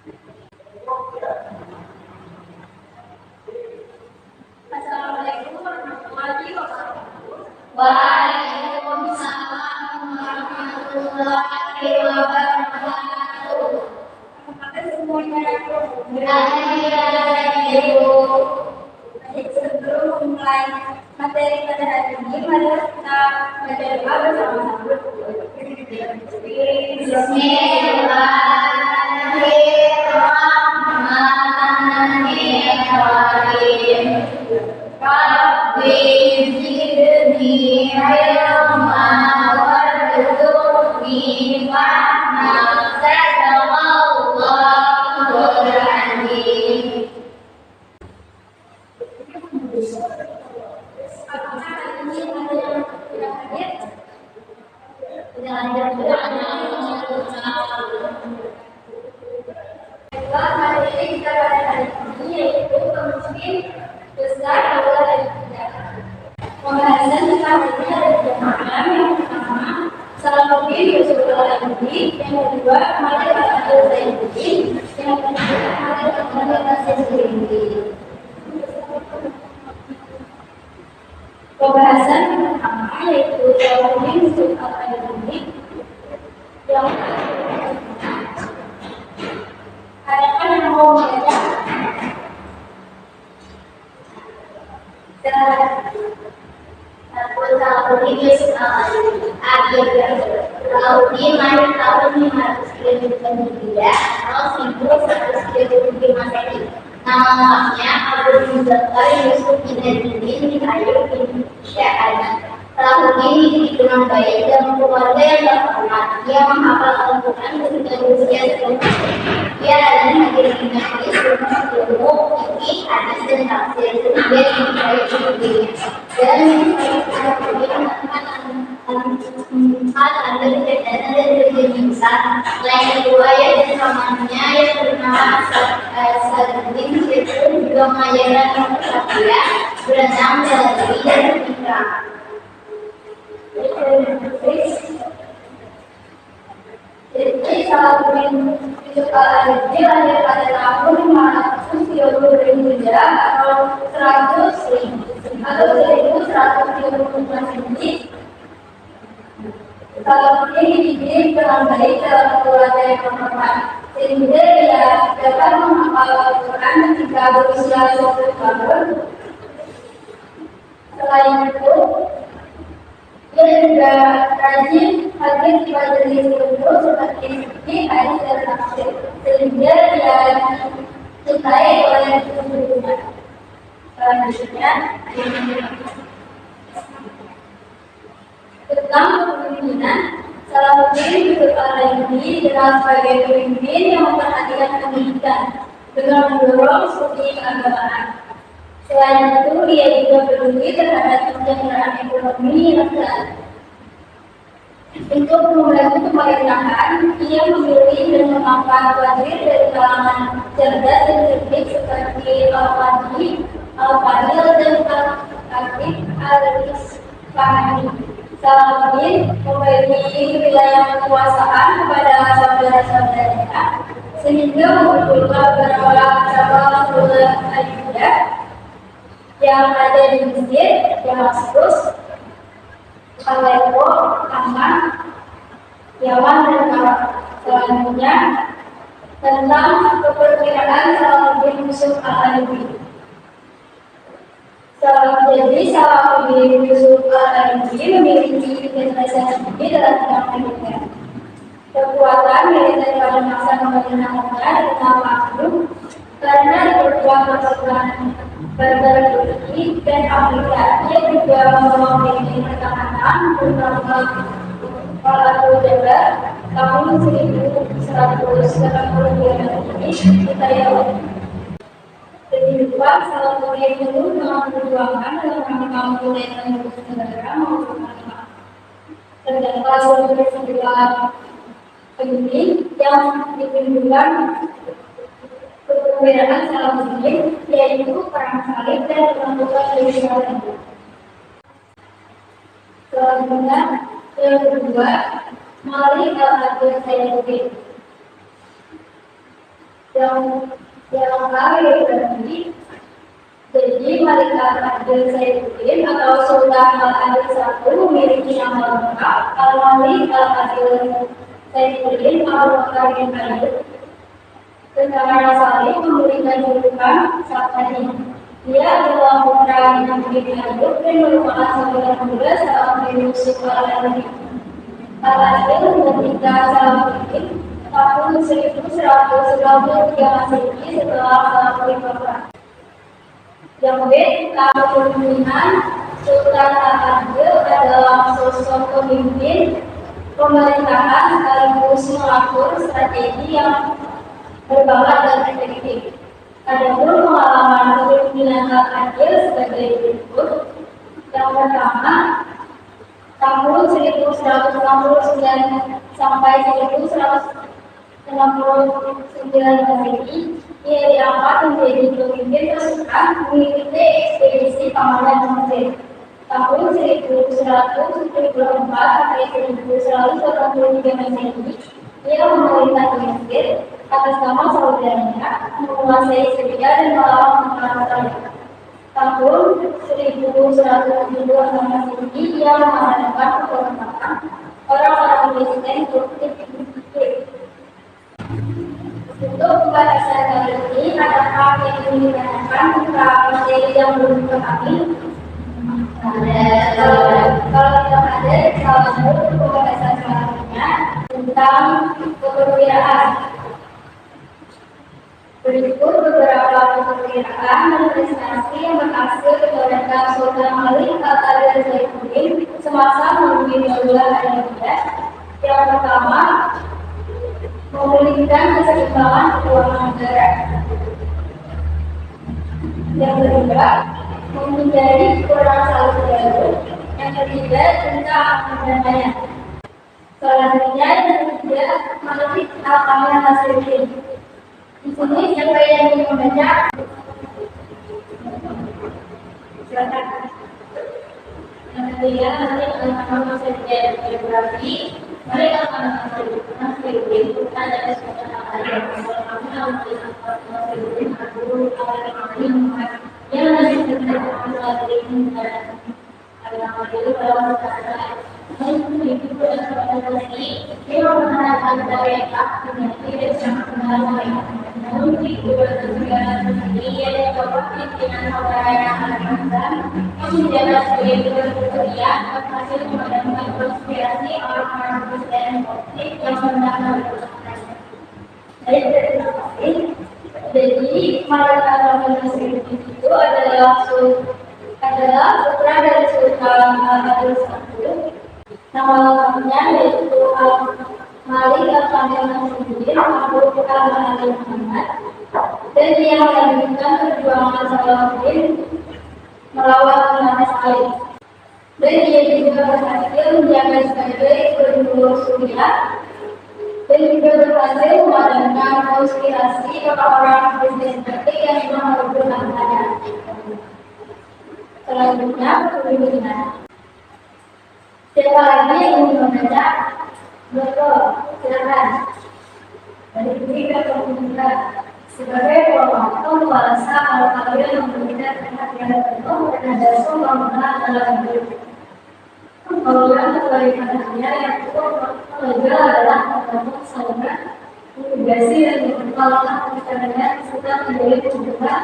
Assalamualaikum warahmatullahi wabarakatuh. Waalaikumsalam warahmatullahi wabarakatuh. Apakah semuanya Alhamdulillah, Ibu. baik? Sebelum memulai materi pada hari ini, mari kita berdoa bersama-sama. Bismillahirrahmanirrahim. Rabbi zidni ilma warzuqni fahma. Sadaqallahul adzim. Apakah hari ini ada yang tidak hadir? Baiklah, materi kita pada hari ini yaitu pemimpin besar dua dan tiga. Pembahasan kita hari ini ada tiga macam. Yang pertama, Salahuddin Yusuf Al-Ayyubi. Yang kedua, Malik Al-Zainuddin. Yang ketiga, Malik Al-Zainuddin. Pembahasan yang pertama yaitu Salahuddin Yusuf Al-Ayyubi. Yang adakah yang mau membaca? Salahuddin Yusuf Al-Ayyubi. Salahuddin lahir tahun 533 atau 1135 Masehi. Nama lengkapnya Abdul Muzaffar Yusuf Izaddin bin Ayyub bin Sya'adi. Salahuddin dikenal baik dan keluarga yang terhormat. Dia menghafal Al-Quran ketika berusia 10 tahun. Dia adalah hadir di majelis ilmu, fikih, hadis dan tafsir. Dia dipercaya dirinya dan hal ada kejadian dan kejadian besar. Selain itu, ayah dan pamannya yang bernama Salahuddin itu juga mengajarkan kesatria, berenang, bela diri, dan berbicara. Jadi Salahuddin Yusuf Al-Ayyubi lahir pada tahun 532 Hijriah atau 1130 Masehi. Salahuddin dididik dengan baik dalam keluarga yang terhormat, sehingga dia dapat menghafal Al-Quran ketika berusia 10 tahun. Selain itu, dia juga rajin hadir di majelis ilmu seperti fikih, hadis dan tafsir, sehingga dia dicintai oleh gurunya. Selanjutnya, tentang kepemimpinan, Salahuddin Yusuf Al-Ayyubi dikenal sebagai pemimpin yang memperhatikan pendidikan dengan mendorong studi keagamaan. Selain itu, dia juga peduli terhadap kesejahteraan ekonomi rakyat. Untuk membantu pemerintahan, ia memilih dan mengangkat wazir dari kalangan cerdas dan cerdik seperti Al-Fadil dan Al-Khatib Al-Isfahani. Salahuddin membagi wilayah kekuasaan kepada saudara-saudaranya, sehingga mengumpulkan beberapa cabang wilayah yang ada di Mesir, Damaskus, Aleppo, Amman, Yaman, dan Arab. Selanjutnya, tentang kepercayaan Salahuddin Yusuf Al-Ayyubi. Jadi Salahuddin Yusuf Al-Ayyubi memiliki identitas tinggi dalam bidang militer. Kekuatan militer pada masa pemerintahannya dikenal maklum karena berjuang pertempuran Turki dan Afrika. Ia juga membawa misi pertahanan bersama Al Jabar tahun 1182 ini di Thailand. Kehidupan Salahuddin itu dengan perjuangan dalam rangka memulihkan negara maupun agama. Terdapat sembilan penting yang ditimbulkan perbedaan Salahuddin, yaitu perang salib dan penaklukan Yerusalem. Selanjutnya, yang kedua, Malik Al-Zainuddin. yang kami berarti. Jadi Malika Adil Saifuddin atau Sultan Al-Adil I memiliki nama lengkap Al-Malik Al-Adil Saifuddin Al-Bakar bin Adil. Tentara Salih memberikan julukan Saptani. Dia adalah putra Nabi bin Adil dan merupakan saudara muda seorang Yusuf Al-Adil. Al-Adil menikah Salahuddin tahun 1193 Masehi setelah Salahuddin. Yang tahun pemilihan Sultan Al-Adil adalah sosok pemimpin pemerintahan sekaligus mengatur strategi yang berbakat dan efektif. Adapun pengalaman kepemimpinan Al-Adil sebagai berikut. Yang pertama, tahun 1169 sampai 1169 Masehi, ia diangkat menjadi pemimpin pasukan mengikuti ekspedisi Pamandan Mesir. Tahun 1174 sampai 1183 Masehi, ia memerintah Mesir atas nama saudaranya menguasai Syria dan melawan tentara Salib. Tahun 1172 Masehi, ia mengadakan pemberontakan orang-orang Kristen Turki. Untuk pembahasan kali ini, adakah yang ingin ditanyakan tentang materi yang belum kami? Kalau tidak ada, salah satu pembahasan selanjutnya tentang keperwiraan. Berikut beberapa keperwiraan dan prestasi yang berhasil dikeluarkan Sultan Malik Al-Adil Saifuddin semasa memimpin Daulah Al-Abbasiyah. Yang pertama, memulihkan keseimbangan keuangan negara. Yang kedua, menghindari kurang saldo baru. Yang ketiga, tentang perdamaian. Selanjutnya, yang ketiga, Malik Al-Adil Saifuddin. Di sini siapa yang ingin membaca? Silakan. Yang ketiga, nanti akan saja biografi. Mereka akan mengakhiri bukan dari Sultan Al-Adil. Kami akan mengakhiri Abdul Al-Adil yang masih terdapat Al-Adil Al-Adil dalam masyarakat. Itu adalah lagi yang mengatakan mereka tidak sangat kenal mereka. Namun kedua negara ini yang dapat pimpinan negaranya Al-Azhar menjadi sebagai kemudian berhasil memadamkan konspirasi orang-orang Kristen konflik yang menang. Jadi Malik Al-Adil itu adalah putra dari Sultan Al-Adil I. Nama lengkapnya yaitu Malik Al-Adil Saifuddin Abdul Al-Adil Muhammad, dan dia melanjutkan perjuangan Salahuddin melawan tentara Salib. Dan dia juga berhasil menjaga sebagai gubernur Suriah dan juga berhasil memadamkan konspirasi orang-orang Kristen Turki yang sedang merebut Al-Adil. Selanjutnya, kepemimpinan. Siapa lagi yang ingin membaca? Betul, silakan. Dari tiga kepemimpinan sebagai penguasa Al-Adil yang memberikan perhatian penuh terhadap semua orang dalam hidup. Kemudian keberadaannya yang cukup legal adalah membangun saluran mitigasi dan memperlakukan perjalanan serta menjadi pencegahan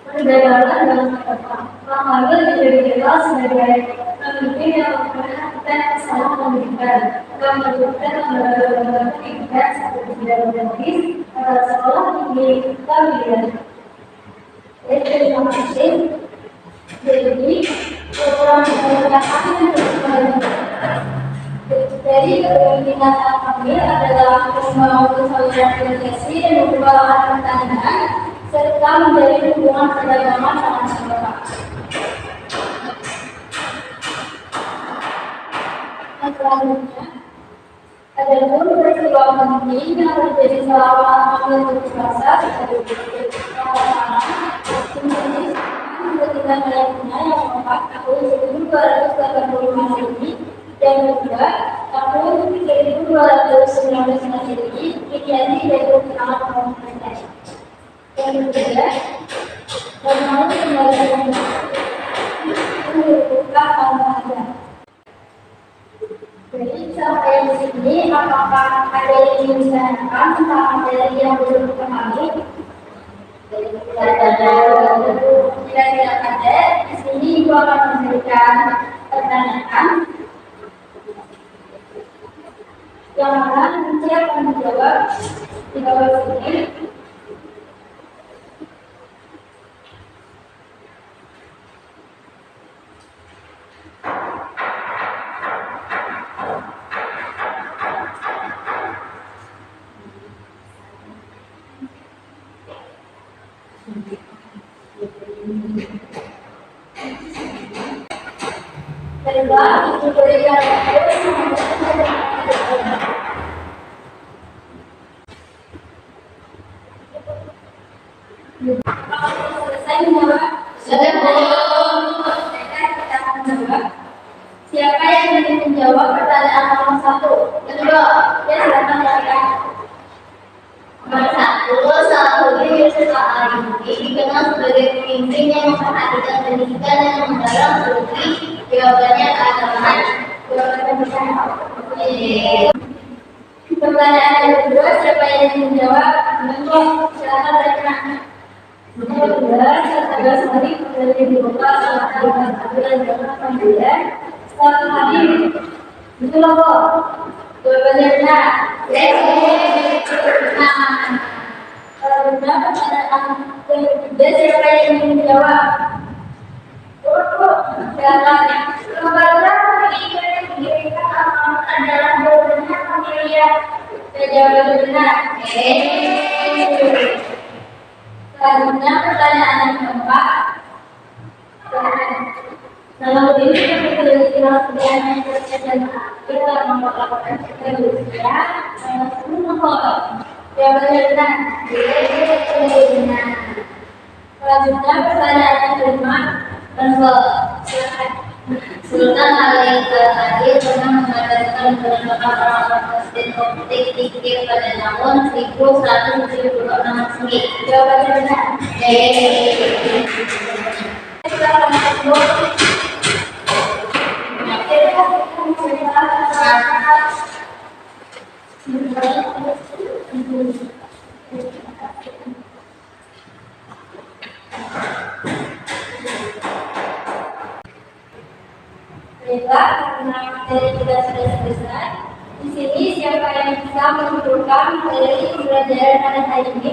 perdagangan dalam negara. Al-Adil menjadi jelas sebagai pemimpin yang memperhatikan kita selalu memberikan dan menunjukkan lembaga-lembaga pendidikan seperti bidang medis, sekolah tinggi, pendidikan. Terima kasih. Jadi, program pemerintahan dari kepemimpinan Al-Adil adalah membangun solidaritas dan memperbaiki pertanian serta menjalin hubungan perdagangan dengan masyarakat. Selanjutnya, ada pun peristiwa penting yang terjadi selama Al-Adil berkuasa seperti yang pertama, ketika melakukannya yang keempat tahun 1280 Masehi dan kedua tahun 1219 Masehi, ini dari keterangan pemerintah. yang berbeda dan harus kembali dibuka olahraga. Jadi sampai di sini, apakah ada yang ingin ditanyakan tentang materi yang belum dipahami? Jika tidak ada, di sini Ibu akan memberikan pertanyaan yang mana nanti akan dijawab di bawah sini. Baiklah, Ibu berikan selesai menjawab. Sudah kita akan menjawab. Siapa yang ingin menjawab pertanyaan nomor 1? Kedua, ya silakan silakan. Nomor 1, Salahuddin Yusuf Al-Ayyubi dikenal sebagai pemimpin yang memperhatikan pendidikan dan menggalang studi. Jawabannya keagamaan. Pertanyaan yang kedua, siapa yang ingin menjawab? Silakan silakan. Nomor 2, ada sekali dari dibuka salah satu aturan dalam pembelajaran setelah hadir. Itu loh, Bu. Jawabannya benar. Kalau benar, pertanyaan yang ketiga, siapa yang ingin menjawab? Bu, silakan. Nomor 2, diberikan adalah jawabannya pemilihan. Jawabannya benar. Selanjutnya pertanyaan yang keempat. Salahuddin seperti dikenal sebagai maestro dan kita melakukan Rusia jawabannya benar. Selanjutnya pertanyaan yang kelima. Sultan Al-Qadir pernah mengadakan penetapan presiden politik pada tahun 1176 Masehi. Jawabannya benar. Baiklah, karena materi kita sudah selesai. Di sini siapa yang bisa menunjukkan materi pembelajaran pada hari ini?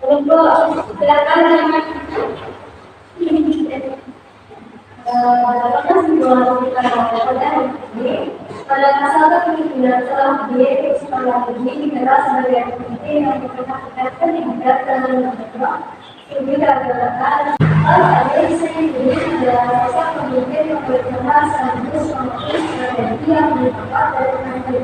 Untuk silakan dengan pada pasal ke-9 setelah ini dikenal sebagai pemimpin yang memperhatikan pendidikan dan lembaga studi keagamaan. Ada ini adalah sosok pemimpin yang berkenal sekaligus memenuhi strategi yang didapat dari materi.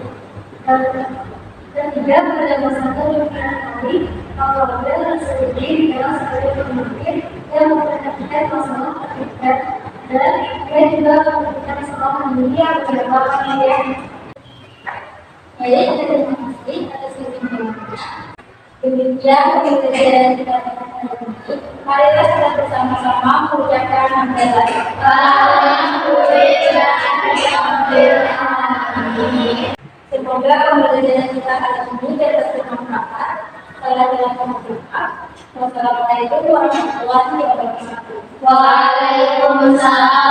Dan juga pada masa kepemimpinan kami, Kapolda dan studi dikenal sebagai pemimpin yang memperhatikan masalah pendidikan dan juga memberikan sekolah dunia beberapa pilihan. Baik, terima kasih atas kebersamaan. Demikian pembelajaran kita pada hari ini. Marilah kita bersama-sama mengucapkan hamdalah. Semoga pembelajaran kita hari ini dapat bermanfaat. Wassalamualaikum warahmatullahi wabarakatuh. Waalaikumsalam